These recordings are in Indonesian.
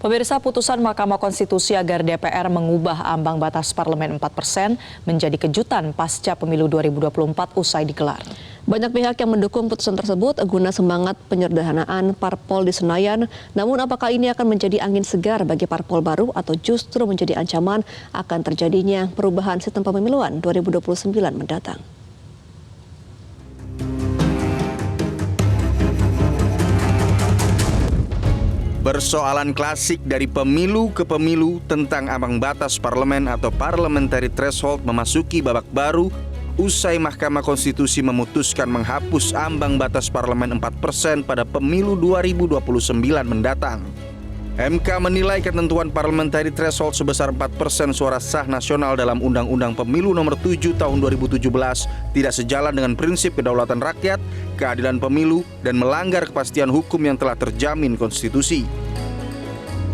Pemirsa, putusan Mahkamah Konstitusi agar DPR mengubah ambang batas parlemen 4% menjadi kejutan pasca pemilu 2024 usai digelar. Banyak pihak yang mendukung putusan tersebut guna semangat penyederhanaan parpol di Senayan. Namun apakah ini akan menjadi angin segar bagi parpol baru atau justru menjadi ancaman akan terjadinya perubahan sistem pemiluan 2029 mendatang? Persoalan klasik dari pemilu ke pemilu tentang ambang batas parlemen atau parliamentary threshold memasuki babak baru usai Mahkamah Konstitusi memutuskan menghapus ambang batas parlemen 4% pada pemilu 2029 mendatang. MK menilai ketentuan parliamentary threshold sebesar 4% suara sah nasional dalam Undang-Undang Pemilu Nomor 7 Tahun 2017 tidak sejalan dengan prinsip kedaulatan rakyat, keadilan pemilu, dan melanggar kepastian hukum yang telah terjamin konstitusi.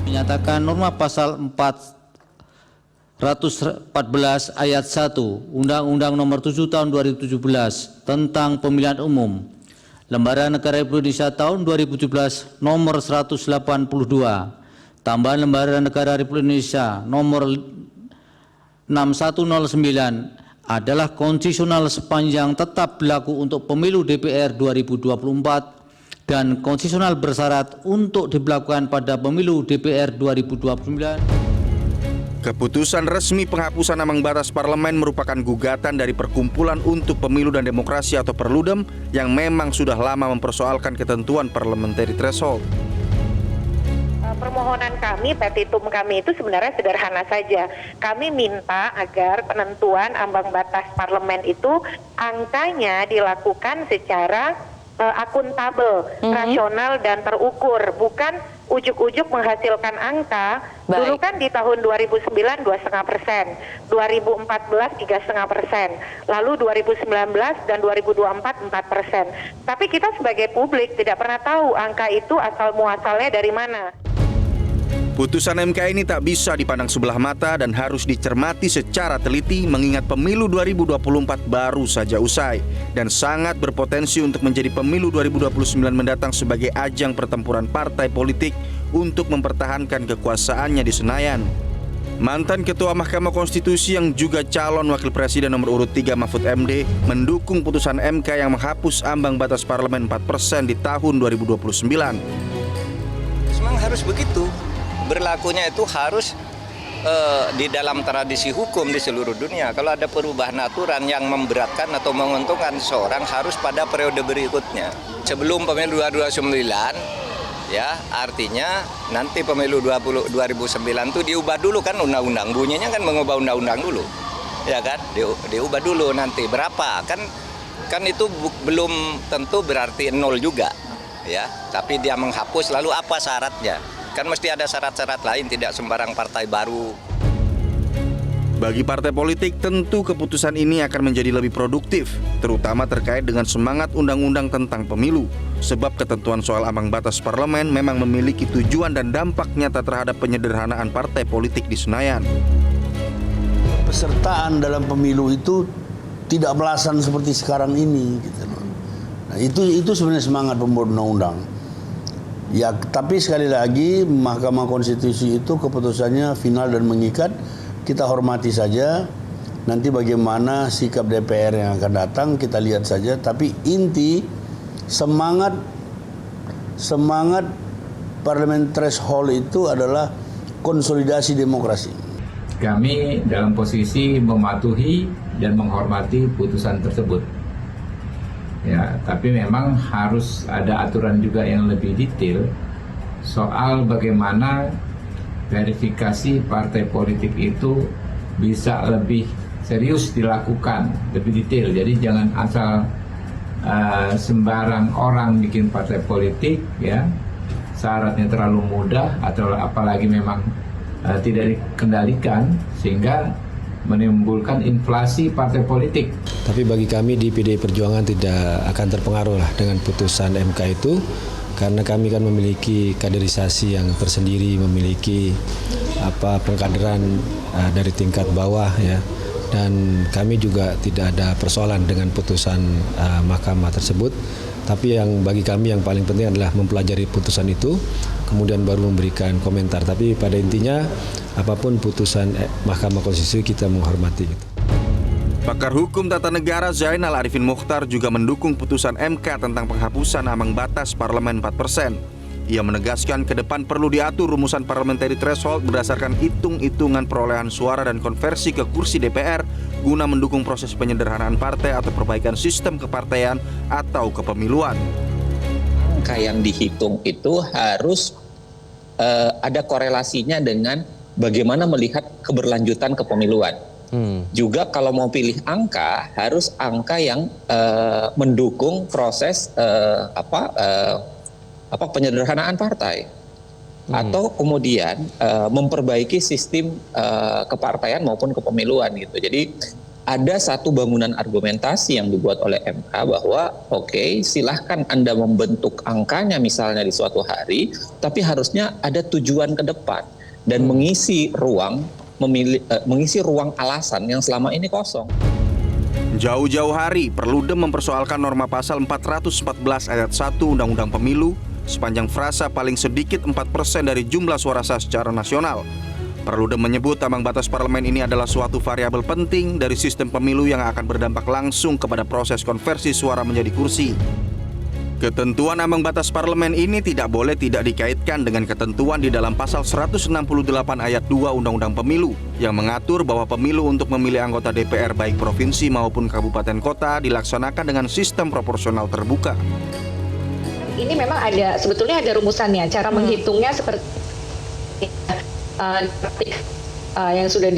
Menyatakan norma pasal 414 ayat 1 Undang-Undang Nomor 7 Tahun 2017 tentang Pemilihan Umum, Lembaga Negara Indonesia tahun 2017 nomor 182, tambahan Lembaga Negara Republik Indonesia nomor 6109 adalah konstitusional sepanjang tetap berlaku untuk pemilu DPR 2024 dan konstitusional bersyarat untuk diberlakukan pada pemilu DPR 2029. Keputusan resmi penghapusan ambang batas parlemen merupakan gugatan dari Perkumpulan untuk Pemilu dan Demokrasi atau Perludem yang memang sudah lama mempersoalkan ketentuan parliamentary threshold. Permohonan kami, petitum kami itu sebenarnya sederhana saja. Kami minta agar penentuan ambang batas parlemen itu angkanya dilakukan secara akuntabel, rasional dan terukur, bukan ujuk-ujuk menghasilkan angka. Baik. Dulu kan di tahun 2009 2,5%, 2014 3,5%, lalu 2019 dan 2024 4%. Tapi kita sebagai publik tidak pernah tahu angka itu asal muasalnya dari mana. Putusan MK ini tak bisa dipandang sebelah mata dan harus dicermati secara teliti mengingat pemilu 2024 baru saja usai dan sangat berpotensi untuk menjadi pemilu 2029 mendatang sebagai ajang pertempuran partai politik untuk mempertahankan kekuasaannya di Senayan. Mantan Ketua Mahkamah Konstitusi yang juga calon Wakil Presiden nomor urut 3 Mahfud MD mendukung putusan MK yang menghapus ambang batas parlemen 4% di tahun 2029. Memang harus begitu. Berlakunya itu harus di dalam tradisi hukum di seluruh dunia. Kalau ada perubahan aturan yang memberatkan atau menguntungkan seseorang harus pada periode berikutnya. Sebelum pemilu 2029, ya artinya nanti pemilu 2009 itu diubah dulu kan undang-undang. Bunyinya kan mengubah undang-undang dulu, ya kan? Diubah dulu nanti berapa kan itu belum tentu berarti nol juga, ya. Tapi dia menghapus lalu apa syaratnya? Kan mesti ada syarat-syarat lain, tidak sembarang partai baru. Bagi partai politik, tentu keputusan ini akan menjadi lebih produktif, terutama terkait dengan semangat undang-undang tentang pemilu. Sebab ketentuan soal ambang batas parlemen memang memiliki tujuan dan dampak nyata terhadap penyederhanaan partai politik di Senayan. Pesertaan dalam pemilu itu tidak belasan seperti sekarang ini. Gitu. Nah, itu sebenarnya semangat pembuat undang-undang. Ya, tapi sekali lagi Mahkamah Konstitusi itu keputusannya final dan mengikat. Kita hormati saja. Nanti bagaimana sikap DPR yang akan datang kita lihat saja. Tapi inti semangat parliamentary threshold itu adalah konsolidasi demokrasi. Kami dalam posisi mematuhi dan menghormati putusan tersebut. Ya, tapi memang harus ada aturan juga yang lebih detail soal bagaimana verifikasi partai politik itu bisa lebih serius dilakukan, lebih detail. Jadi jangan asal sembarang orang bikin partai politik, ya syaratnya terlalu mudah atau apalagi memang tidak dikendalikan sehingga menimbulkan inflasi partai politik. Tapi bagi kami di PDI Perjuangan tidak akan terpengaruh lah dengan putusan MK itu, karena kami kan memiliki kaderisasi yang tersendiri, memiliki pengkaderan dari tingkat bawah, ya, dan kami juga tidak ada persoalan dengan putusan mahkamah tersebut. Tapi yang bagi kami yang paling penting adalah mempelajari putusan itu, kemudian baru memberikan komentar. Tapi pada intinya apapun putusan Mahkamah Konstitusi kita menghormati. Pakar Hukum Tata Negara Zainal Arifin Mokhtar juga mendukung putusan MK tentang penghapusan ambang batas parlemen 4%. Ia menegaskan ke depan perlu diatur rumusan parliamentary threshold berdasarkan hitung-hitungan perolehan suara dan konversi ke kursi DPR guna mendukung proses penyederhanaan partai atau perbaikan sistem kepartaian atau kepemiluan. Angka yang dihitung itu harus ada korelasinya dengan bagaimana melihat keberlanjutan kepemiluan. Juga kalau mau pilih angka, harus angka yang mendukung proses penyederhanaan partai, atau kemudian memperbaiki sistem kepartaian maupun kepemiluan gitu. Jadi ada satu bangunan argumentasi yang dibuat oleh MK bahwa oke, silahkan Anda membentuk angkanya misalnya di suatu hari, tapi harusnya ada tujuan ke depan dan mengisi ruang alasan yang selama ini kosong. Jauh-jauh hari, Perludem mempersoalkan norma pasal 414 ayat 1 Undang-Undang Pemilu sepanjang frasa paling sedikit 4% dari jumlah suara sah secara nasional. Perludem menyebut ambang batas parlemen ini adalah suatu variabel penting dari sistem pemilu yang akan berdampak langsung kepada proses konversi suara menjadi kursi. Ketentuan ambang batas parlemen ini tidak boleh tidak dikaitkan dengan ketentuan di dalam pasal 168 ayat 2 Undang-Undang Pemilu yang mengatur bahwa pemilu untuk memilih anggota DPR baik provinsi maupun kabupaten kota dilaksanakan dengan sistem proporsional terbuka. Ini memang sebetulnya ada rumusannya, cara menghitungnya seperti yang sudah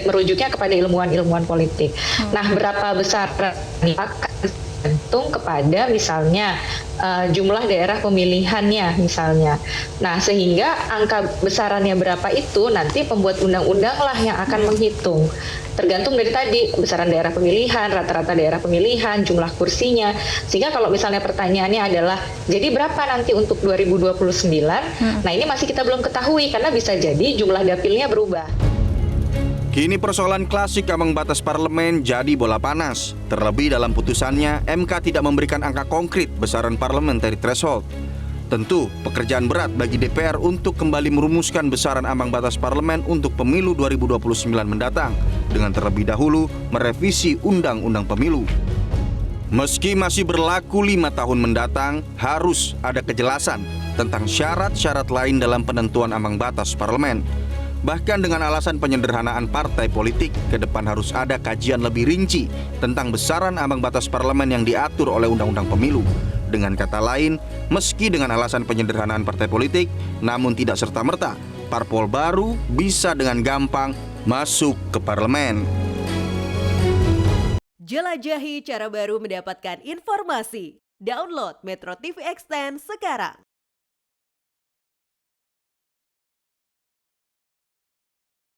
merujuknya kepada ilmuwan politik. Nah, berapa besar ini akan tergantung kepada misalnya jumlah daerah pemilihannya misalnya. Nah, sehingga angka besarannya berapa itu nanti pembuat undang-undang lah yang akan menghitung. Tergantung dari tadi besaran daerah pemilihan, rata-rata daerah pemilihan, jumlah kursinya. Sehingga kalau misalnya pertanyaannya adalah jadi berapa nanti untuk 2029? Nah, ini masih kita belum ketahui karena bisa jadi jumlah dapilnya berubah. Kini persoalan klasik ambang batas parlemen jadi bola panas. Terlebih dalam putusannya, MK tidak memberikan angka konkret besaran parliamentary threshold. Tentu, pekerjaan berat bagi DPR untuk kembali merumuskan besaran ambang batas parlemen untuk pemilu 2029 mendatang, dengan terlebih dahulu merevisi Undang-Undang Pemilu. Meski masih berlaku 5 tahun mendatang, harus ada kejelasan tentang syarat-syarat lain dalam penentuan ambang batas parlemen. Bahkan dengan alasan penyederhanaan partai politik, ke depan harus ada kajian lebih rinci tentang besaran ambang batas parlemen yang diatur oleh Undang-Undang Pemilu. Dengan kata lain, meski dengan alasan penyederhanaan partai politik, namun tidak serta-merta parpol baru bisa dengan gampang masuk ke parlemen. Jelajahi cara baru mendapatkan informasi. Download Metro TV Extend sekarang.